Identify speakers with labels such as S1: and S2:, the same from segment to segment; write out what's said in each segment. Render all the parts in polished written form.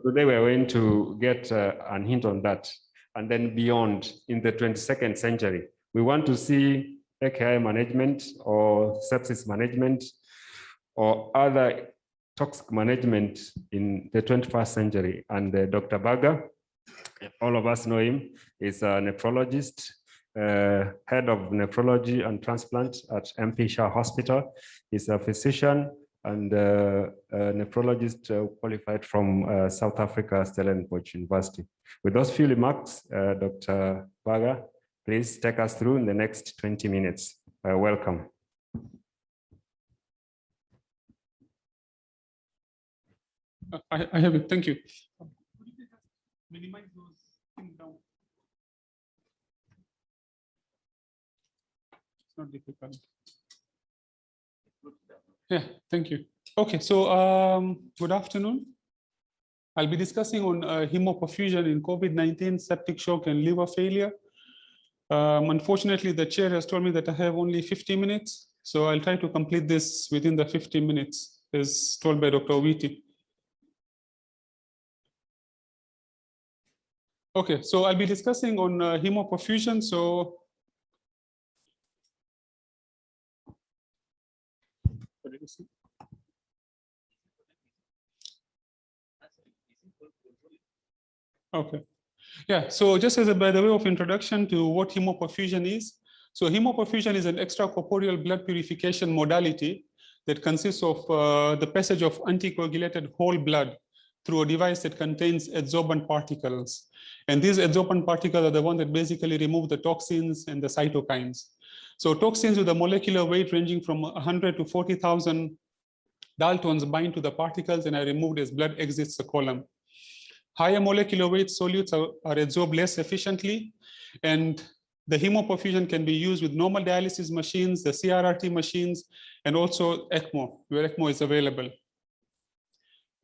S1: today we're going to get a hint on that. And then beyond, in the 22nd century, we want to see AKI management or sepsis management or other toxic management in the 21st century. And Dr. Bagha, all of us know him, is a nephrologist, head of nephrology and transplant at MP Shah Hospital. He's a physician and a nephrologist qualified from South Africa, Stellenbosch University. With those few remarks, Dr. Bagha, please take us through in the next 20 minutes. Welcome.
S2: I have it, thank you. Minimize those things down. It's not difficult. Yeah, thank you. Okay, so good afternoon. I'll be discussing on hemoperfusion in COVID-19, septic shock, and liver failure. Unfortunately, the chair has told me that I have only 50 minutes, so I'll try to complete this within the 50 minutes, as told by Dr. Owiti. Okay, so I'll be discussing on hemoperfusion. So okay, yeah, so just as by the way of introduction to what hemoperfusion is. So hemoperfusion is an extracorporeal blood purification modality that consists of the passage of anticoagulated whole blood through a device that contains adsorbent particles. And these adsorbent particles are the ones that basically remove the toxins and the cytokines. So toxins with a molecular weight ranging from 100 to 40,000 Daltons bind to the particles and are removed as blood exits the column. Higher molecular weight solutes are adsorbed less efficiently, and the hemoperfusion can be used with normal dialysis machines, the CRRT machines, and also ECMO, where ECMO is available.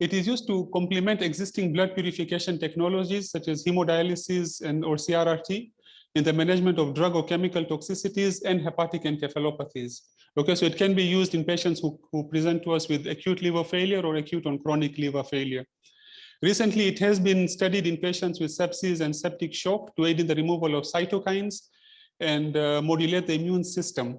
S2: It is used to complement existing blood purification technologies such as hemodialysis and or CRRT in the management of drug or chemical toxicities and hepatic encephalopathies. Okay, so it can be used in patients who present to us with acute liver failure or acute on chronic liver failure. Recently, it has been studied in patients with sepsis and septic shock to aid in the removal of cytokines and modulate the immune system.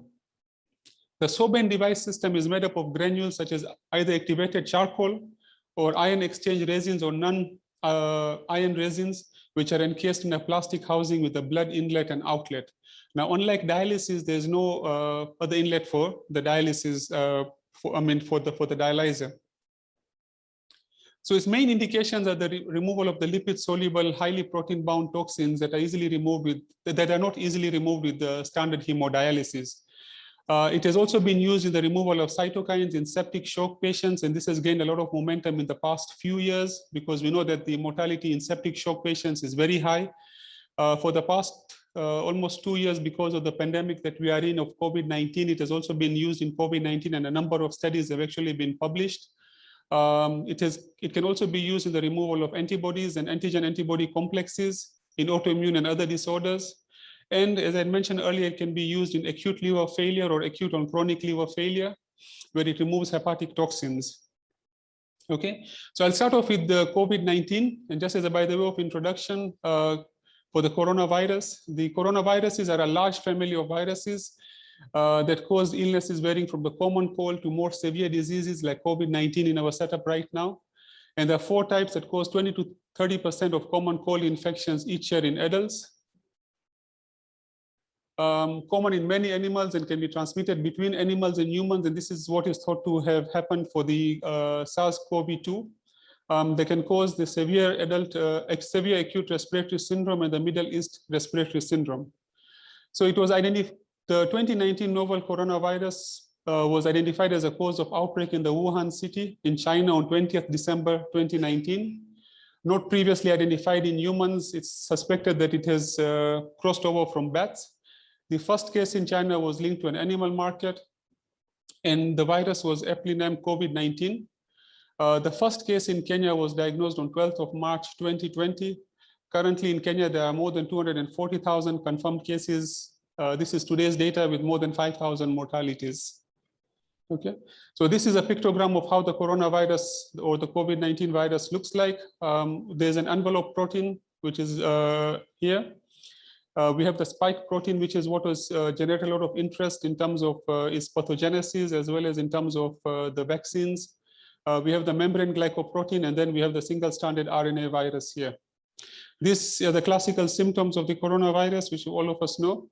S2: The Soben device system is made up of granules such as either activated charcoal or ion exchange resins or non-ion resins, which are encased in a plastic housing with a blood inlet and outlet. Now, unlike dialysis, there's no other inlet for the dialysis, for the dialyzer. So its main indications are the removal of the lipid-soluble, highly protein-bound toxins that are easily removed that are not easily removed with the standard hemodialysis. It has also been used in the removal of cytokines in septic shock patients, and this has gained a lot of momentum in the past few years because we know that the mortality in septic shock patients is very high. For the past almost 2 years, because of the pandemic that we are in of COVID-19, it has also been used in COVID-19, and a number of studies have actually been published. It can also be used in the removal of antibodies and antigen-antibody complexes in autoimmune and other disorders. And as I mentioned earlier, it can be used in acute liver failure or acute on chronic liver failure, where it removes hepatic toxins. Okay, so I'll start off with the COVID-19, and just as a by the way of introduction, for the coronavirus. The coronaviruses are a large family of viruses that cause illnesses varying from the common cold to more severe diseases like COVID-19 in our setup right now. And there are 4 types that cause 20 to 30% of common cold infections each year in adults. Common in many animals and can be transmitted between animals and humans. And this is what is thought to have happened for the SARS-CoV-2. They can cause the severe acute respiratory syndrome and the Middle East respiratory syndrome. So it was identified, the 2019 novel coronavirus was identified as a cause of outbreak in the Wuhan city in China on 20th December 2019. Not previously identified in humans, it's suspected that it has crossed over from bats. The first case in China was linked to an animal market, and the virus was aptly named COVID-19. The first case in Kenya was diagnosed on 12th of March 2020. Currently in Kenya, there are more than 240,000 confirmed cases. This is today's data with more than 5,000 mortalities. Okay, so this is a pictogram of how the coronavirus or the COVID-19 virus looks like. There's an envelope protein, which is here. We have the spike protein, which is what was generated a lot of interest in terms of its pathogenesis, as well as in terms of the vaccines. We have the membrane glycoprotein, and then we have the single-stranded RNA virus here. These are the classical symptoms of the coronavirus, which all of us know.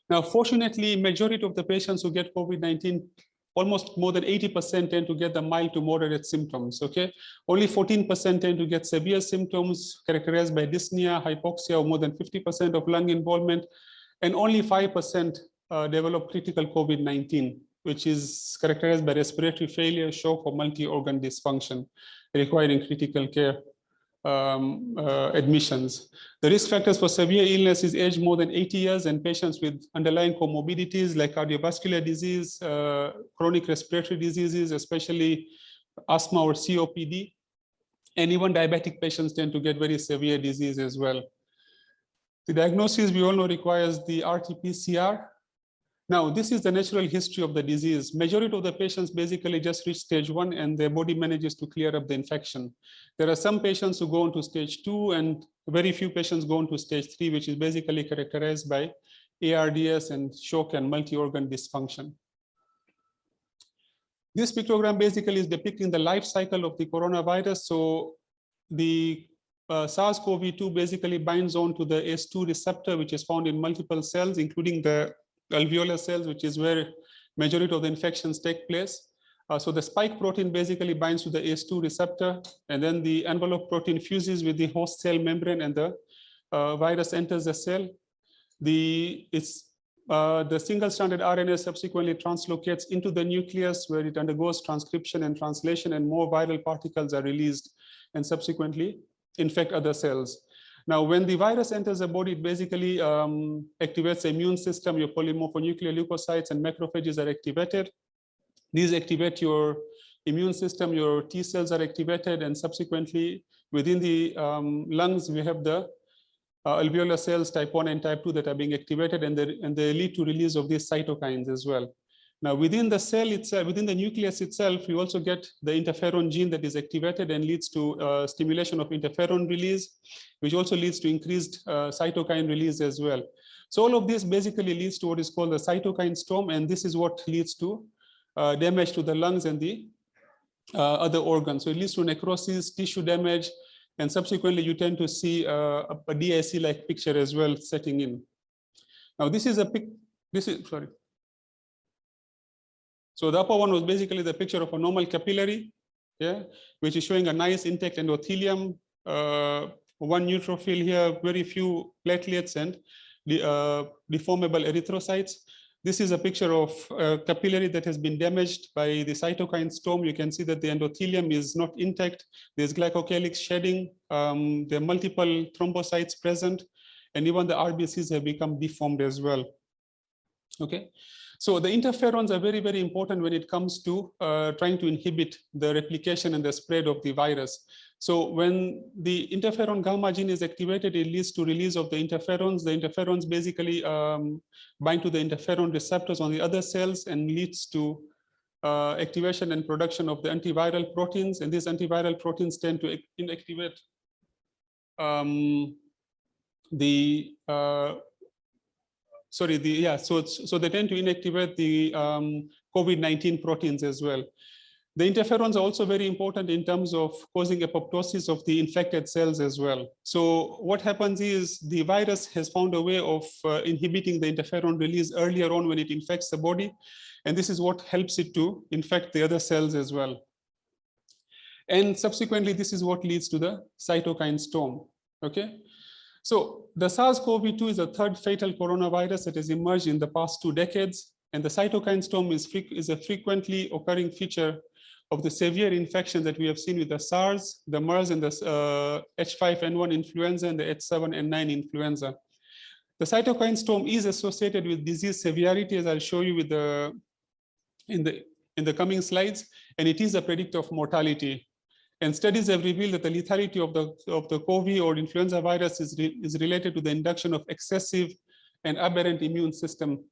S2: Now, fortunately, majority of the patients who get COVID-19, almost more than 80% tend to get the mild to moderate symptoms, okay? Only 14% tend to get severe symptoms characterized by dyspnea, hypoxia, or more than 50% of lung involvement, and only 5% develop critical COVID-19, which is characterized by respiratory failure, shock, or multi-organ dysfunction, requiring critical care admissions. The risk factors for severe illness is age more than 80 years and patients with underlying comorbidities like cardiovascular disease, chronic respiratory diseases, especially asthma or COPD, and even diabetic patients tend to get very severe disease as well. The diagnosis we all know requires the RT-PCR. Now, this is the natural history of the disease. Majority of the patients basically just reach stage 1 and their body manages to clear up the infection. There are some patients who go on to stage 2 and very few patients go on to stage 3, which is basically characterized by ARDS and shock and multi-organ dysfunction. This pictogram basically is depicting the life cycle of the coronavirus. So the SARS-CoV-2 basically binds on to the ACE2 receptor, which is found in multiple cells, including the alveolar cells, which is where majority of the infections take place. So the spike protein basically binds to the ACE2 receptor, and then the envelope protein fuses with the host cell membrane, and the virus enters the cell. The single-stranded RNA subsequently translocates into the nucleus, where it undergoes transcription and translation, and more viral particles are released and subsequently infect other cells. Now, when the virus enters the body, it basically activates the immune system. Your polymorphonuclear leukocytes and macrophages are activated. These activate your immune system, your T cells are activated, and subsequently within the lungs, we have the alveolar cells type 1 and type 2 that are being activated, and they lead to release of these cytokines as well. Now, within the cell itself, within the nucleus itself, you also get the interferon gene that is activated and leads to stimulation of interferon release, which also leads to increased cytokine release as well. So all of this basically leads to what is called the cytokine storm, and this is what leads to damage to the lungs and the other organs. So it leads to necrosis, tissue damage, and subsequently you tend to see a DIC-like picture as well setting in. Now this is sorry. So the upper one was basically the picture of a normal capillary, yeah, which is showing a nice intact endothelium, one neutrophil here, very few platelets, and deformable erythrocytes. This is a picture of a capillary that has been damaged by the cytokine storm. You can see that the endothelium is not intact. There's glycocalyx shedding. There are multiple thrombocytes present, and even the RBCs have become deformed as well. Okay. So the interferons are very, very important when it comes to trying to inhibit the replication and the spread of the virus. So when the interferon gamma gene is activated, it leads to release of the interferons. The interferons basically bind to the interferon receptors on the other cells and leads to activation and production of the antiviral proteins. And these antiviral proteins tend to inactivate so they tend to inactivate the COVID-19 proteins as well. The interferons are also very important in terms of causing apoptosis of the infected cells as well. So what happens is the virus has found a way of inhibiting the interferon release earlier on when it infects the body. And this is what helps it to infect the other cells as well. And subsequently, this is what leads to the cytokine storm, okay? So the SARS-CoV-2 is a third fatal coronavirus that has emerged in the past 2 decades. And the cytokine storm is a frequently occurring feature of the severe infection that we have seen with the SARS, the MERS, and the H5N1 influenza and the H7N9 influenza. The cytokine storm is associated with disease severity, as I'll show you with in the coming slides, and it is a predictor of mortality. And studies have revealed that the lethality of the COVID or influenza virus is related to the induction of excessive and aberrant immune system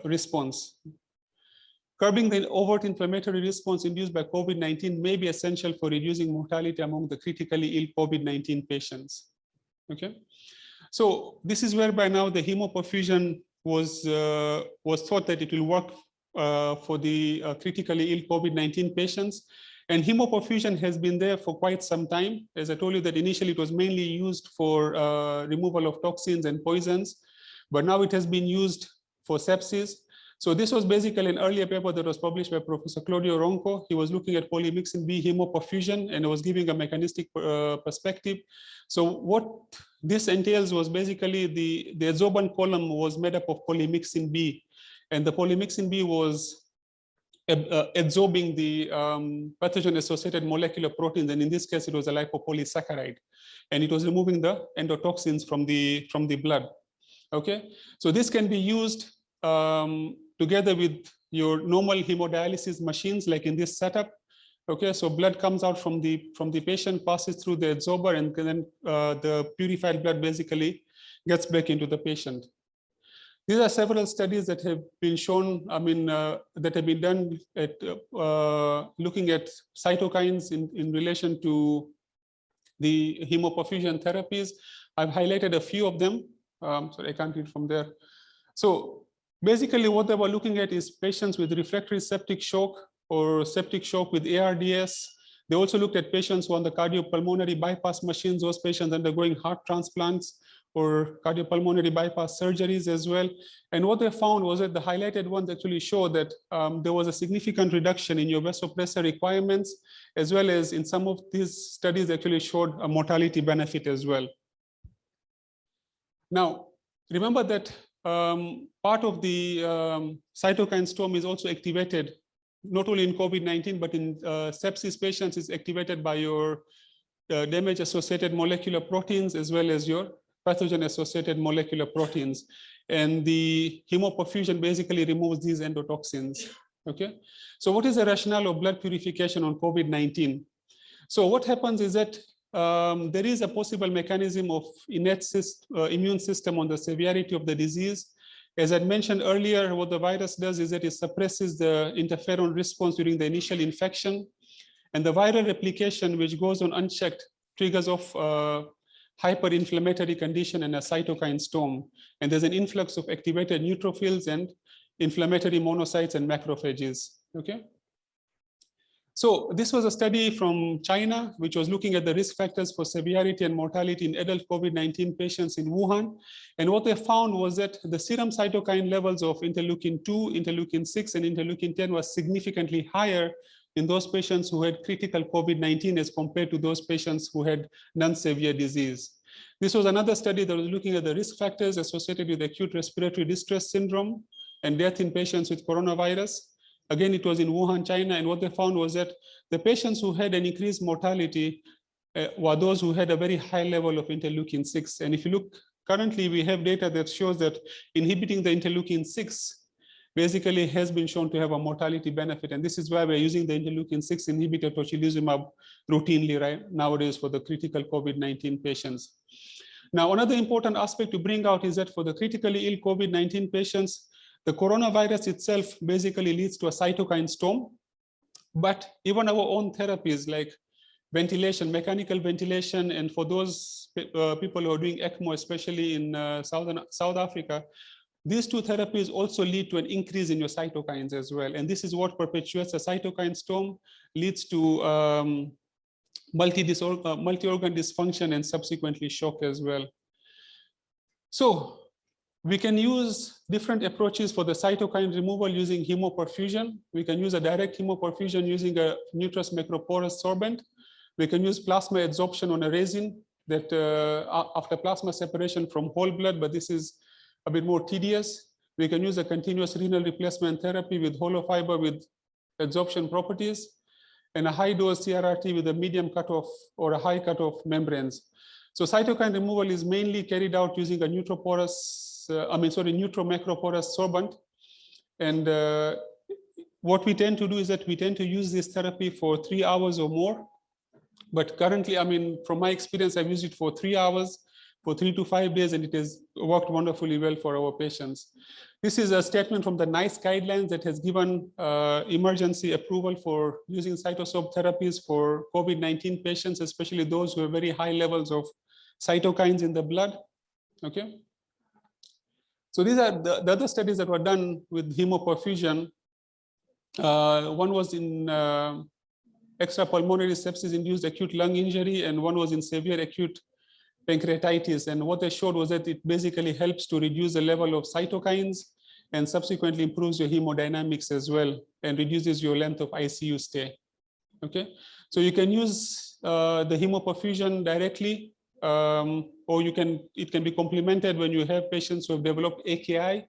S2: response. Curbing the overt inflammatory response induced by COVID-19 may be essential for reducing mortality among the critically ill COVID-19 patients. Okay, so this is whereby now the hemoperfusion was thought that it will work for the critically ill COVID-19 patients. And hemoperfusion has been there for quite some time. As I told you that initially it was mainly used for removal of toxins and poisons, but now it has been used for sepsis. So this was basically an earlier paper that was published by Professor Claudio Ronco. He was looking at polymyxin B hemoperfusion and was giving a mechanistic perspective. So what this entails was basically the adsorbent column was made up of polymyxin B, and the polymyxin B was absorbing the pathogen-associated molecular proteins, and in this case, it was a lipopolysaccharide, and it was removing the endotoxins from the blood. Okay, so this can be used together with your normal hemodialysis machines, like in this setup. Okay, so blood comes out from the patient, passes through the adsorber, and then the purified blood basically gets back into the patient. These are several studies that have been shown, that have been done at looking at cytokines in relation to the hemoperfusion therapies. I've highlighted a few of them. Sorry, I can't read from there. So basically what they were looking at is patients with refractory septic shock or septic shock with ARDS. They also looked at patients who are on the cardiopulmonary bypass machines, those patients undergoing heart transplants or cardiopulmonary bypass surgeries as well. And what they found was that the highlighted ones actually show that there was a significant reduction in your vasopressor requirements, as well as in some of these studies actually showed a mortality benefit as well. Now, remember that part of the cytokine storm is also activated, not only in COVID-19, but in sepsis patients is activated by your damage-associated molecular proteins, as well as your pathogen-associated molecular proteins. And the hemoperfusion basically removes these endotoxins. Okay, so what is the rationale of blood purification on COVID-19? So what happens is that there is a possible mechanism of innate immune system on the severity of the disease. As I mentioned earlier, what the virus does is that it suppresses the interferon response during the initial infection, and the viral replication, which goes on unchecked, triggers off hyperinflammatory condition and a cytokine storm. And there's an influx of activated neutrophils and inflammatory monocytes and macrophages. Okay. So this was a study from China, which was looking at the risk factors for severity and mortality in adult COVID-19 patients in Wuhan. And what they found was that the serum cytokine levels of interleukin-2, interleukin-6, and interleukin-10 was significantly higher in those patients who had critical COVID-19 as compared to those patients who had non-severe disease. This was another study that was looking at the risk factors associated with acute respiratory distress syndrome and death in patients with coronavirus. Again, it was in Wuhan, China, and what they found was that the patients who had an increased mortality were those who had a very high level of interleukin-6. And if you look, currently we have data that shows that inhibiting the interleukin-6 basically has been shown to have a mortality benefit. And this is why we're using the interleukin-6 inhibitor tocilizumab routinely right nowadays for the critical COVID-19 patients. Now, another important aspect to bring out is that for the critically ill COVID-19 patients, the coronavirus itself basically leads to a cytokine storm, but even our own therapies like ventilation, mechanical ventilation, and for those people who are doing ECMO, especially in South Africa, these two therapies also lead to an increase in your cytokines as well. And this is what perpetuates a cytokine storm, leads to multi-organ dysfunction and subsequently shock as well. So we can use different approaches for the cytokine removal using hemoperfusion. We can use a direct hemoperfusion using a neutrous macroporous sorbent. We can use plasma adsorption on a resin that after plasma separation from whole blood, but this is a bit more tedious. We can use a continuous renal replacement therapy with hollow fiber with adsorption properties, and a high dose CRRT with a medium cutoff or a high cutoff membranes. So cytokine removal is mainly carried out using a neutro-macroporous sorbent. And what we tend to do is that we tend to use this therapy for 3 hours or more. But currently, from my experience, I've used it for 3 hours, for 3 to 5 days, and it has worked wonderfully well for our patients. This is a statement from the NICE guidelines that has given emergency approval for using cytosoab therapies for COVID-19 patients, especially those who have very high levels of cytokines in the blood. Okay. So these are the other studies that were done with hemoperfusion. One was in extrapulmonary sepsis-induced acute lung injury, and one was in severe acute pancreatitis. And what they showed was that it basically helps to reduce the level of cytokines and subsequently improves your hemodynamics as well and reduces your length of ICU stay. Okay, so you can use the hemoperfusion directly, or it can be complemented when you have patients who have developed AKI,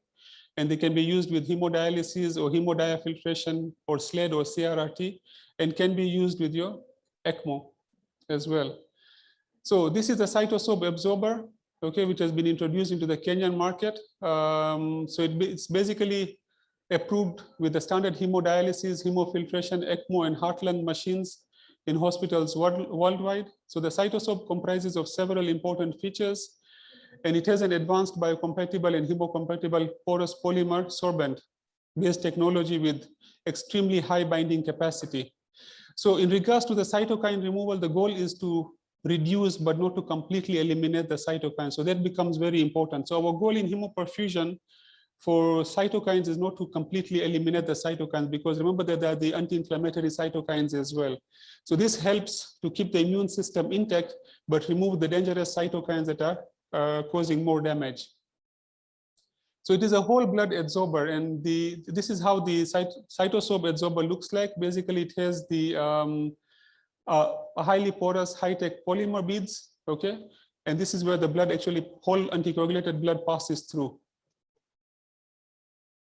S2: and they can be used with hemodialysis or hemodiafiltration or SLED or CRRT, and can be used with your ECMO as well. So this is the Cytosoab Absorber, okay, which has been introduced into the Kenyan market. So it's basically approved with the standard hemodialysis, hemofiltration, ECMO, and heart-lung machines in hospitals worldwide. So the Cytosoab comprises of several important features, and it has an advanced biocompatible and hemocompatible porous polymer sorbent-based technology with extremely high binding capacity. So in regards to the cytokine removal, the goal is to reduce but not to completely eliminate the cytokines. So that becomes very important. So our goal in hemoperfusion for cytokines is not to completely eliminate the cytokines, because remember that there are the anti-inflammatory cytokines as well. So this helps to keep the immune system intact, but remove the dangerous cytokines that are causing more damage. So it is a whole blood adsorber, and this is how the Cytosoab Absorber looks like. Basically, it has the a highly porous high-tech polymer beads, okay? And this is where the blood actually, whole anticoagulated blood passes through.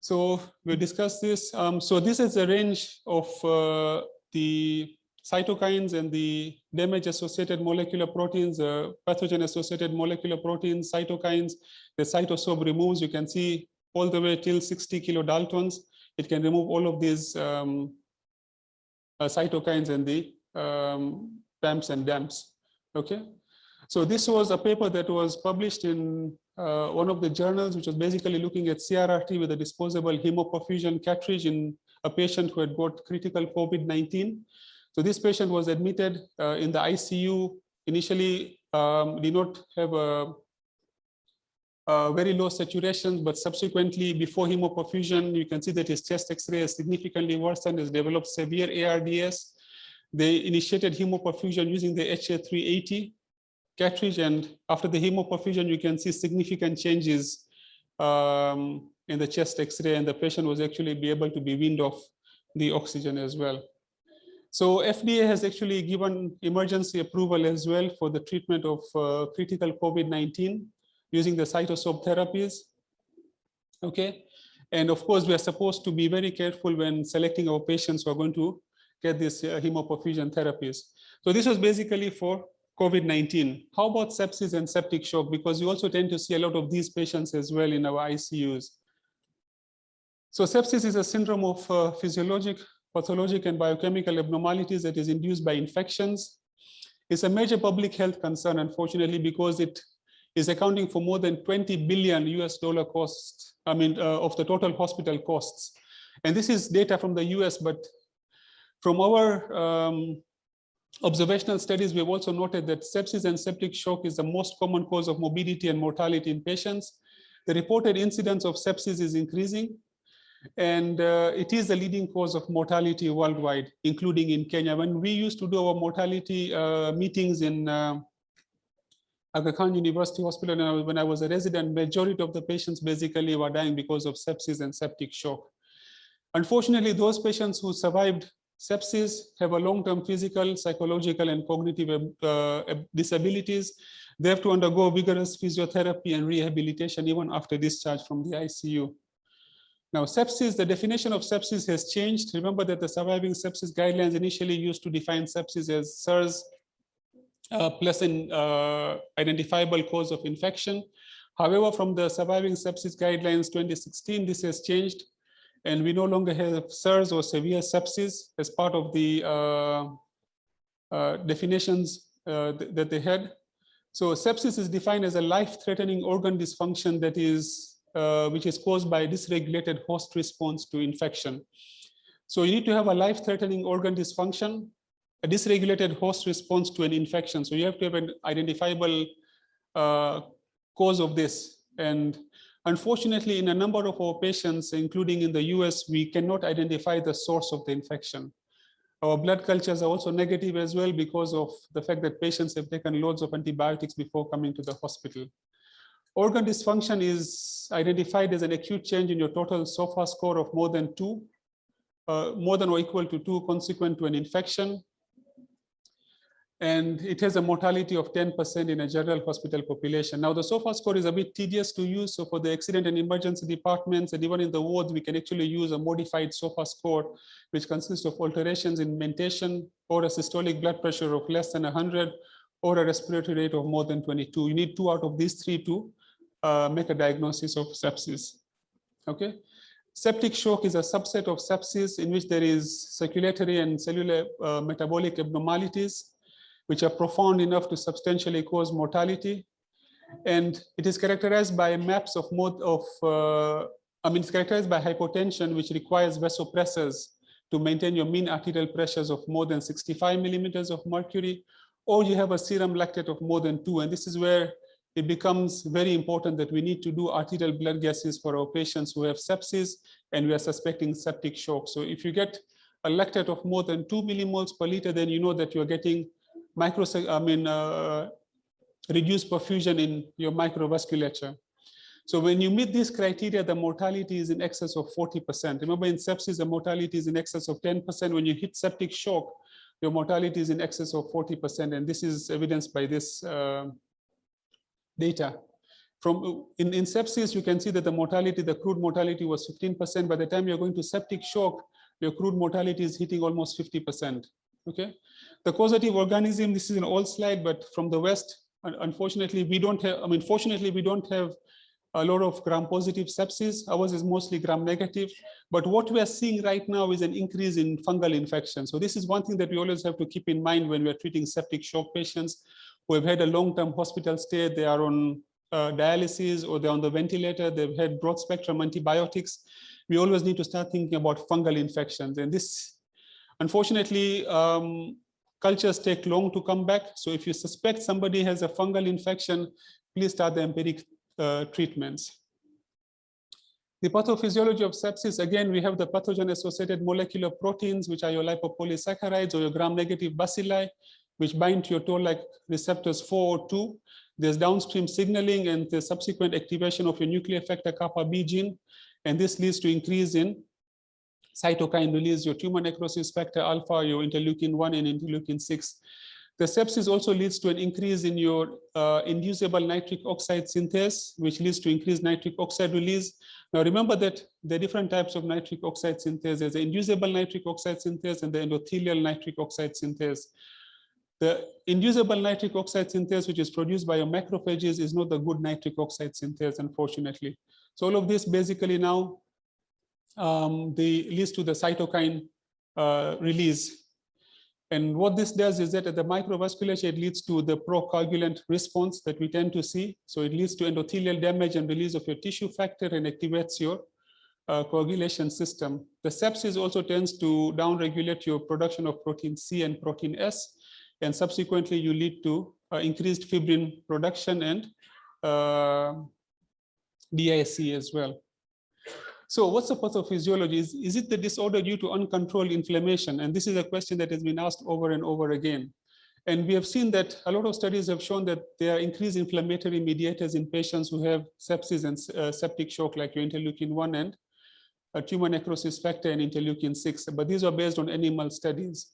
S2: So we discussed this. So this is a range of the cytokines and the damage-associated molecular proteins, pathogen-associated molecular proteins, cytokines, the Cytosoab removes. You can see all the way till 60 kilodaltons. It can remove all of these cytokines and the PAMPs and DAMPs. Okay. So this was a paper that was published in one of the journals, which was basically looking at CRRT with a disposable hemoperfusion cartridge in a patient who had got critical COVID-19. So this patient was admitted in the ICU. Initially, did not have a very low saturation, but subsequently, before hemoperfusion, you can see that his chest X-ray is significantly worsened, has developed severe ARDS. They initiated hemoperfusion using the HA380 cartridge, and after the hemoperfusion, you can see significant changes in the chest X-ray, and the patient was actually be able to be weaned off the oxygen as well. So FDA has actually given emergency approval as well for the treatment of critical COVID-19 using the Cytosoab therapies. Okay, and of course, we are supposed to be very careful when selecting our patients who are going to get these hemoperfusion therapies. So this was basically for COVID-19. How about sepsis and septic shock? Because you also tend to see a lot of these patients as well in our ICUs. So sepsis is a syndrome of physiologic, pathologic, and biochemical abnormalities that is induced by infections. It's a major public health concern, unfortunately, because it is accounting for more than 20 billion US dollar costs, of the total hospital costs. And this is data from the US, but from our observational studies, we have also noted that sepsis and septic shock is the most common cause of morbidity and mortality in patients. The reported incidence of sepsis is increasing, and it is the leading cause of mortality worldwide, including in Kenya. When we used to do our mortality meetings in Aga Khan University Hospital, when I was a resident, majority of the patients basically were dying because of sepsis and septic shock. Unfortunately, those patients who survived sepsis have a long-term physical, psychological, and cognitive disabilities. They have to undergo vigorous physiotherapy and rehabilitation even after discharge from the ICU. Now, sepsis, the definition of sepsis has changed. Remember that the surviving sepsis guidelines initially used to define sepsis as SARS plus an identifiable cause of infection. However, from the surviving sepsis guidelines 2016, this has changed, and we no longer have SARS or severe sepsis as part of the definitions that they had. So sepsis is defined as a life-threatening organ dysfunction that is, which is caused by a dysregulated host response to infection. So you need to have a life-threatening organ dysfunction, a dysregulated host response to an infection. So you have to have an identifiable cause of this. And unfortunately, in a number of our patients, including in the US, we cannot identify the source of the infection. Our blood cultures are also negative as well because of the fact that patients have taken loads of antibiotics before coming to the hospital. Organ dysfunction is identified as an acute change in your total SOFA score of more than 2, more than or equal to 2 consequent to an infection. And it has a mortality of 10% in a general hospital population. Now, the SOFA score is a bit tedious to use. So for the accident and emergency departments and even in the wards, we can actually use a modified SOFA score, which consists of alterations in mentation or a systolic blood pressure of less than 100 or a respiratory rate of more than 22. You need 2 out of these 3 to make a diagnosis of sepsis. Okay. Septic shock is a subset of sepsis in which there is circulatory and cellular metabolic abnormalities, which are profound enough to substantially cause mortality. And it is characterized by maps of it's characterized by hypotension, which requires vasopressors to maintain your mean arterial pressures of more than 65 millimeters of mercury, or you have a serum lactate of more than 2. And this is where it becomes very important that we need to do arterial blood gases for our patients who have sepsis and we are suspecting septic shock. So if you get a lactate of more than 2 millimoles per liter, then you know that you're getting reduced perfusion in your microvasculature. So when you meet this criteria, the mortality is in excess of 40%. Remember, in sepsis, the mortality is in excess of 10%. When you hit septic shock, your mortality is in excess of 40%. And this is evidenced by this data. In sepsis, you can see that the mortality, the crude mortality was 15%. By the time you're going to septic shock, your crude mortality is hitting almost 50%. Okay. The causative organism, this is an old slide, but from the West, unfortunately, we don't have, fortunately, we don't have a lot of gram-positive sepsis. Ours is mostly gram-negative. But what we are seeing right now is an increase in fungal infection. So this is one thing that we always have to keep in mind when we are treating septic shock patients who have had a long-term hospital stay. They are on dialysis or they're on the ventilator. They've had broad-spectrum antibiotics. We always need to start thinking about fungal infections. And this, unfortunately, cultures take long to come back. So if you suspect somebody has a fungal infection, please start the empiric treatments. The pathophysiology of sepsis, again, we have the pathogen-associated molecular proteins, which are your lipopolysaccharides or your gram-negative bacilli, which bind to your toll-like receptors 4 or 2. There's downstream signaling and the subsequent activation of your nuclear factor kappa B gene. And this leads to increase in cytokine release, your tumor necrosis factor alpha, your interleukin-1 and interleukin-6. The sepsis also leads to an increase in your inducible nitric oxide synthase, which leads to increased nitric oxide release. Now remember that there are different types of nitric oxide synthase. There's the inducible nitric oxide synthase and the endothelial nitric oxide synthase. The inducible nitric oxide synthase, which is produced by your macrophages, is not the good nitric oxide synthase, unfortunately. So all of this basically now leads to the cytokine release. And what this does is that at the microvasculature, it leads to the procoagulant response that we tend to see. So it leads to endothelial damage and release of your tissue factor and activates your coagulation system. The sepsis also tends to downregulate your production of protein C and protein S. And subsequently, you lead to increased fibrin production and DIC as well. So what's the pathophysiology? Is it the disorder due to uncontrolled inflammation? And this is a question that has been asked over and over again. And we have seen that a lot of studies have shown that there are increased inflammatory mediators in patients who have sepsis and septic shock, like your interleukin-1 and tumor necrosis factor and interleukin-6. But these are based on animal studies.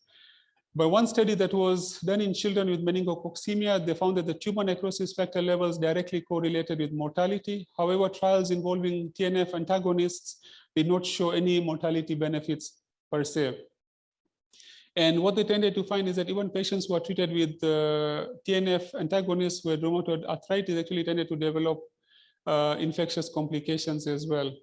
S2: But one study that was done in children with meningococcemia, they found that the tumor necrosis factor levels directly correlated with mortality. However, trials involving TNF antagonists did not show any mortality benefits per se. And what they tended to find is that even patients who are treated with TNF antagonists with rheumatoid arthritis actually tended to develop infectious complications as well.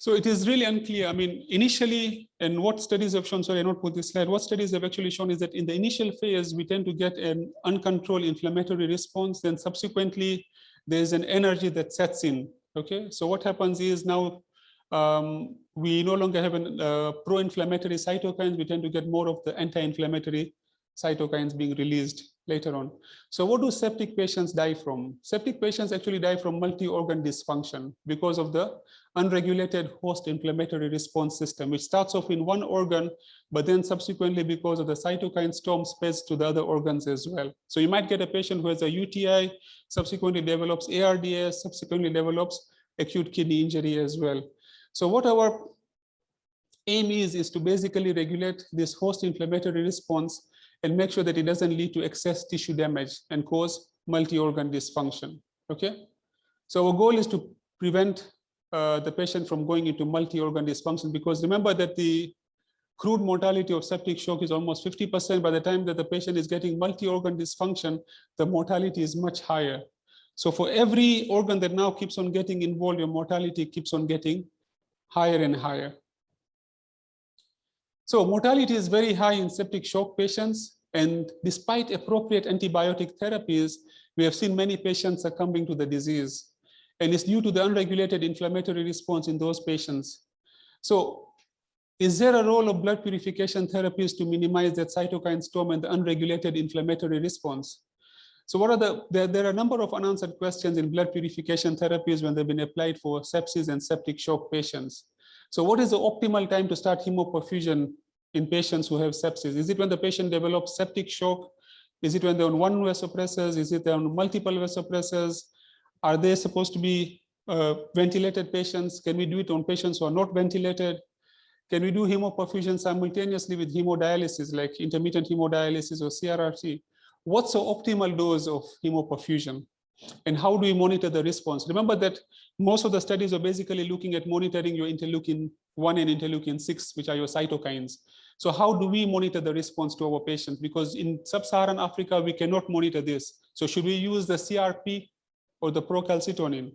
S2: So it is really unclear. I mean, initially, and what studies have shown, sorry, I not put this slide, what studies have actually shown is that in the initial phase, we tend to get an uncontrolled inflammatory response. Then subsequently, there's an energy that sets in, okay? So what happens is now we no longer have a pro-inflammatory cytokines. We tend to get more of the anti-inflammatory cytokines being released later on. So what do septic patients die from? Septic patients actually die from multi-organ dysfunction because of the unregulated host inflammatory response system, which starts off in one organ, but then subsequently because of the cytokine storm spreads to the other organs as well. So you might get a patient who has a UTI, subsequently develops ARDS, subsequently develops acute kidney injury as well. So what our aim is to basically regulate this host inflammatory response and make sure that it doesn't lead to excess tissue damage and cause multi-organ dysfunction, okay? So our goal is to prevent the patient from going into multi-organ dysfunction, because remember that the crude mortality of septic shock is almost 50%. By the time that the patient is getting multi-organ dysfunction, the mortality is much higher. So for every organ that now keeps on getting involved, your mortality keeps on getting higher and higher. So mortality is very high in septic shock patients, and despite appropriate antibiotic therapies, we have seen many patients succumbing to the disease, and it's due to the unregulated inflammatory response in those patients. So is there a role of blood purification therapies to minimize that cytokine storm and the unregulated inflammatory response? So what are there are a number of unanswered questions in blood purification therapies when they've been applied for sepsis and septic shock patients. So what is the optimal time to start hemoperfusion in patients who have sepsis? Is it when the patient develops septic shock? Is it when they're on one vasopressors? Is it on multiple vasopressors? Are they supposed to be ventilated patients? Can we do it on patients who are not ventilated? Can we do hemoperfusion simultaneously with hemodialysis, like intermittent hemodialysis or CRRT? What's the optimal dose of hemoperfusion? And how do we monitor the response? Remember that most of the studies are basically looking at monitoring your interleukin 1 and interleukin 6, which are your cytokines. So how do we monitor the response to our patients? Because in sub-Saharan Africa, we cannot monitor this. So should we use the CRP or the procalcitonin?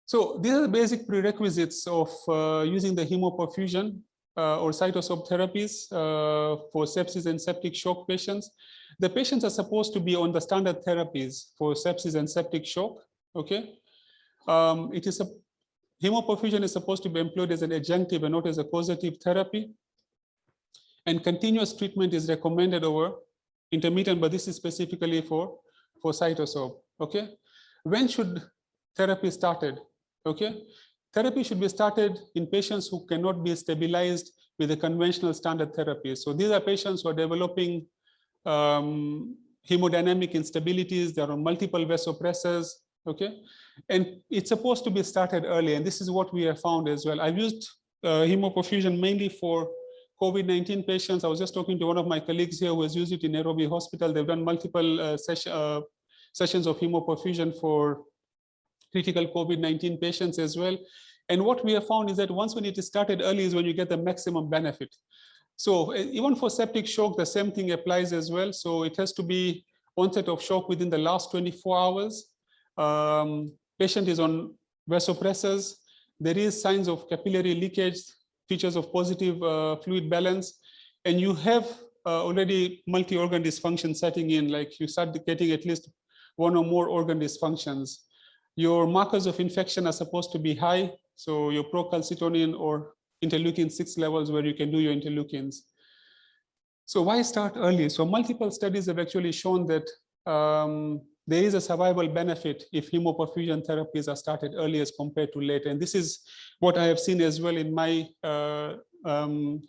S2: So these are the basic prerequisites of using the hemoperfusion or Cytosoab therapies for sepsis and septic shock patients. The patients are supposed to be on the standard therapies for sepsis and septic shock, okay? Hemoperfusion is supposed to be employed as an adjunctive and not as a causative therapy. And continuous treatment is recommended over intermittent, but this is specifically for Cytosoab, okay? When should therapy started, okay? Therapy should be started in patients who cannot be stabilized with the conventional standard therapies. So these are patients who are developing hemodynamic instabilities. There are multiple vasopressors, okay? And it's supposed to be started early, and this is what we have found as well. I've used hemoperfusion mainly for COVID-19 patients. I was just talking to one of my colleagues here who has used it in Nairobi Hospital. They've done multiple sessions of hemoperfusion for critical COVID-19 patients as well. And what we have found is that once when it is started early is when you get the maximum benefit. So even for septic shock, the same thing applies as well. So it has to be onset of shock within the last 24 hours. Patient is on vasopressors. There is signs of capillary leakage, features of positive fluid balance, and you have already multi-organ dysfunction setting in, like you start getting at least one or more organ dysfunctions. Your markers of infection are supposed to be high, so your procalcitonin or interleukin 6 levels where you can do your interleukins. So why start early? So multiple studies have actually shown that there is a survival benefit if hemoperfusion therapies are started early as compared to late. And this is what I have seen as well in my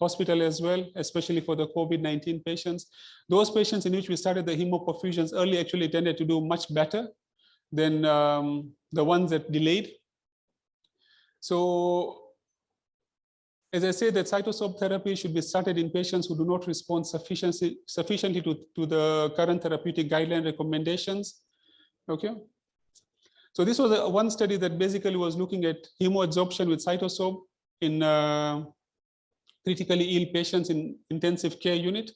S2: hospital as well, especially for the COVID-19 patients. Those patients in which we started the hemoperfusions early actually tended to do much better than the ones that delayed. So as I said, that Cytosoab therapy should be started in patients who do not respond sufficiently to the current therapeutic guideline recommendations. Okay. So this was one study that basically was looking at hemoadsorption with Cytosoab in critically ill patients in intensive care unit.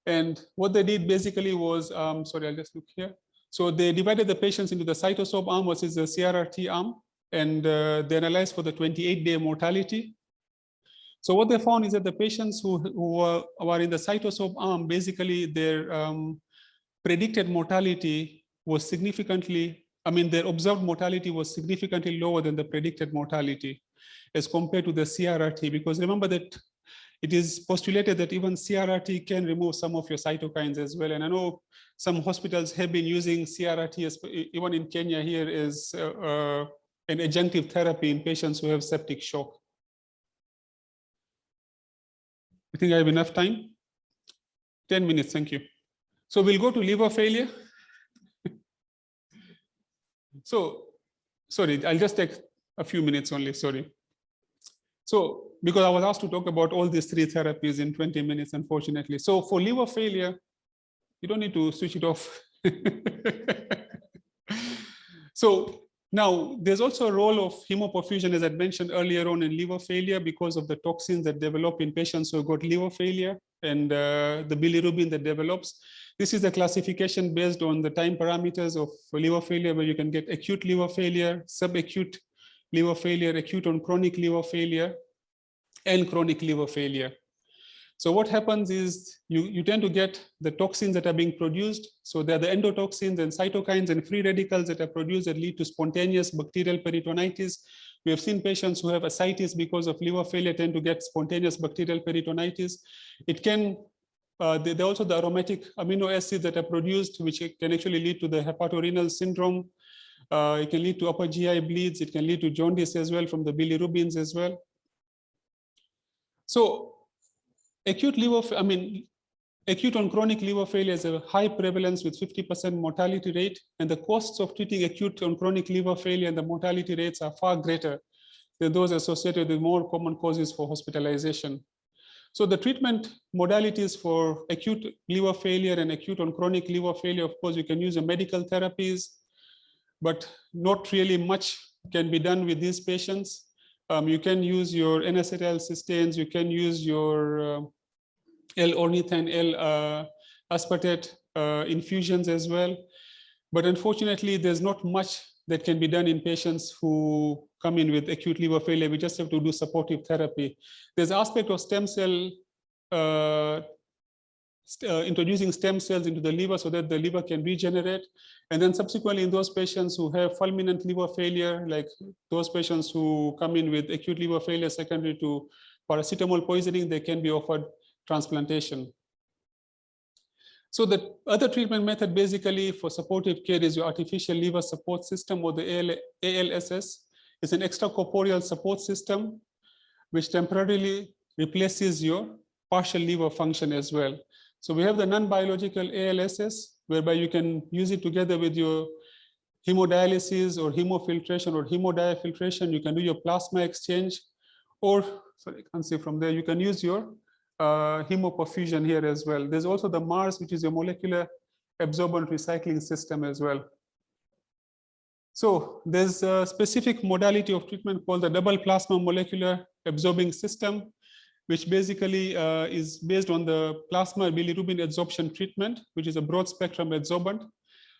S2: And what they did basically was, sorry, I'll just look here. So they divided the patients into the Cytosoab arm versus the CRRT arm. and they analyzed for the 28-day mortality. So what they found is that the patients who were in the Cytosoab arm, basically their predicted mortality was significantly, their observed mortality was significantly lower than the predicted mortality as compared to the CRRT, because remember that it is postulated that even CRRT can remove some of your cytokines as well. And I know some hospitals have been using CRRT, as, even in Kenya here, as an adjunctive therapy in patients who have septic shock. I think I have enough time. 10 minutes, thank you. So we'll go to liver failure. So, sorry, I'll just take a few minutes only, sorry. So, because I was asked to talk about all these three therapies in 20 minutes, unfortunately. So for liver failure, you don't need to switch it off. So now there's also a role of hemoperfusion, as I mentioned earlier on, in liver failure because of the toxins that develop in patients who got liver failure and the bilirubin that develops. This is a classification based on the time parameters of liver failure, where you can get acute liver failure, subacute liver failure, acute on chronic liver failure, and chronic liver failure. So what happens is you tend to get the toxins that are being produced. So they're the endotoxins and cytokines and free radicals that are produced that lead to spontaneous bacterial peritonitis. We have seen patients who have ascites because of liver failure tend to get spontaneous bacterial peritonitis. It can, there are also the aromatic amino acids that are produced, which can actually lead to the hepatorenal syndrome. It can lead to upper GI bleeds. It can lead to jaundice as well from the bilirubins as well. So acute liver, acute on chronic liver failure has a high prevalence with 50% mortality rate, and the costs of treating acute on chronic liver failure and the mortality rates are far greater than those associated with more common causes for hospitalization. So the treatment modalities for acute liver failure and acute on chronic liver failure, of course, you can use the medical therapies, but not really much can be done with these patients. You can use your N-acetylcysteines, you can use your L-ornithine, L-aspartate infusions as well. But unfortunately, there's not much that can be done in patients who come in with acute liver failure. We just have to do supportive therapy. There's an aspect of stem cell, introducing stem cells into the liver so that the liver can regenerate. And then subsequently in those patients who have fulminant liver failure, like those patients who come in with acute liver failure secondary to paracetamol poisoning, they can be offered transplantation. So the other treatment method basically for supportive care is your artificial liver support system, or the ALSS. It's an extracorporeal support system which temporarily replaces your partial liver function as well. So we have the non-biological ALSS, whereby you can use it together with your hemodialysis or hemofiltration or hemodiafiltration. You can do your plasma exchange, or, sorry, I can't see from there, you can use your hemoperfusion here as well. There's also the MARS, which is your molecular absorbent recycling system as well. So there's a specific modality of treatment called the double plasma molecular absorbing system, which basically is based on the plasma bilirubin adsorption treatment, which is a broad spectrum adsorbent.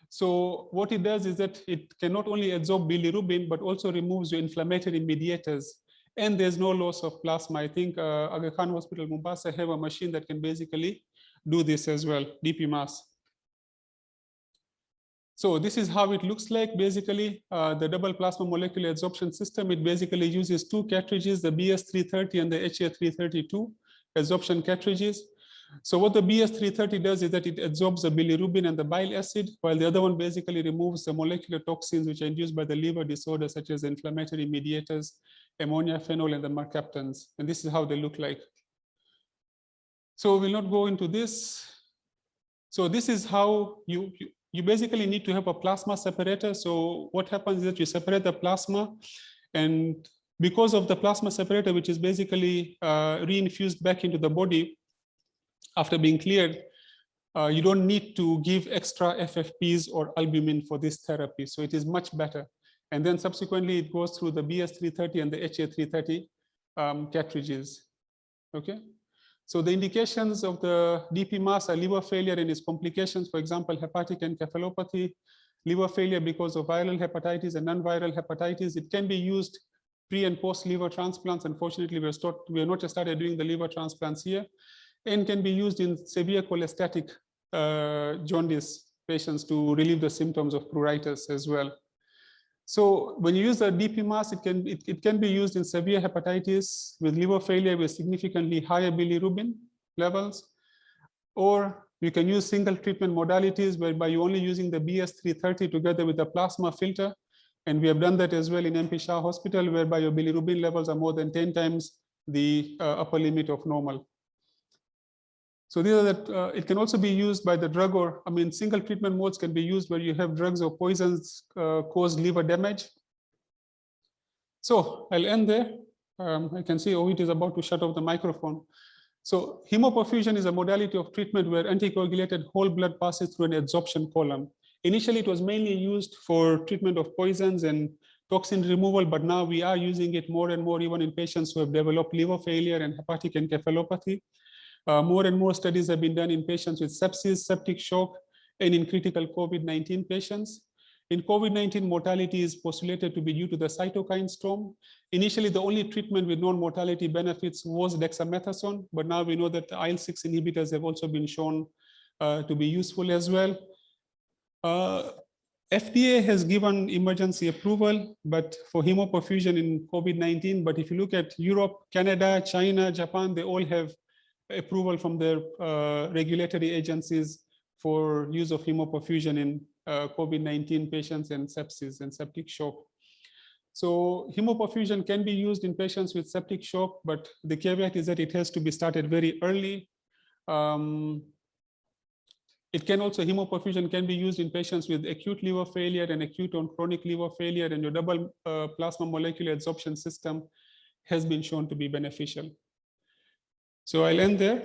S2: So what it does is that it can not only adsorb bilirubin, but also removes your inflammatory mediators. And there's no loss of plasma. I think Aga Khan Hospital, Mombasa have a machine that can basically do this as well, DP mass. So this is how it looks like. Basically, the double plasma molecular adsorption system, it basically uses two cartridges, the BS330 and the HA332 adsorption cartridges. So what the BS330 does is that it adsorbs the bilirubin and the bile acid, while the other one basically removes the molecular toxins which are induced by the liver disorders, such as inflammatory mediators, ammonia, phenol, and the mercaptans. And this is how they look like. So we'll not go into this. So this is how you basically need to have a plasma separator. So what happens is that you separate the plasma, and because of the plasma separator, which is basically reinfused back into the body after being cleared, you don't need to give extra FFPs or albumin for this therapy. So it is much better. And then subsequently, it goes through the BS330 and the HA330 cartridges. Okay. So the indications of the DP mass are liver failure and its complications, for example, hepatic encephalopathy, liver failure because of viral hepatitis and non-viral hepatitis. It can be used pre and post liver transplants. Unfortunately, we are not just started doing the liver transplants here, and can be used in severe cholestatic jaundice patients to relieve the symptoms of pruritus as well. So when you use the DP mass, it can be used in severe hepatitis with liver failure with significantly higher bilirubin levels, or you can use single treatment modalities whereby you're only using the BS330 together with the plasma filter. And we have done that as well in MP Shah Hospital, whereby your bilirubin levels are more than 10 times the upper limit of normal. So these are that it can also be used by the drug, or single treatment modes can be used where you have drugs or poisons cause liver damage. So I'll end there. I can see it is about to shut off the microphone. So hemoperfusion is a modality of treatment where anticoagulated whole blood passes through an adsorption column. Initially, it was mainly used for treatment of poisons and toxin removal, but now we are using it more and more even in patients who have developed liver failure and hepatic encephalopathy. More and more studies have been done in patients with sepsis, septic shock, and in critical COVID-19 patients. In COVID-19, mortality is postulated to be due to the cytokine storm. Initially, the only treatment with non-mortality benefits was dexamethasone, but now we know that the IL-6 inhibitors have also been shown to be useful as well. FDA has given emergency approval, but for hemoperfusion in COVID-19. But if you look at Europe, Canada, China, Japan, they all have approval from their regulatory agencies for use of hemoperfusion in COVID-19 patients and sepsis and septic shock. So hemoperfusion can be used in patients with septic shock, but the caveat is that it has to be started very early. Hemoperfusion can be used in patients with acute liver failure and acute on chronic liver failure, and your double plasma molecular adsorption system has been shown to be beneficial. So I'll end there.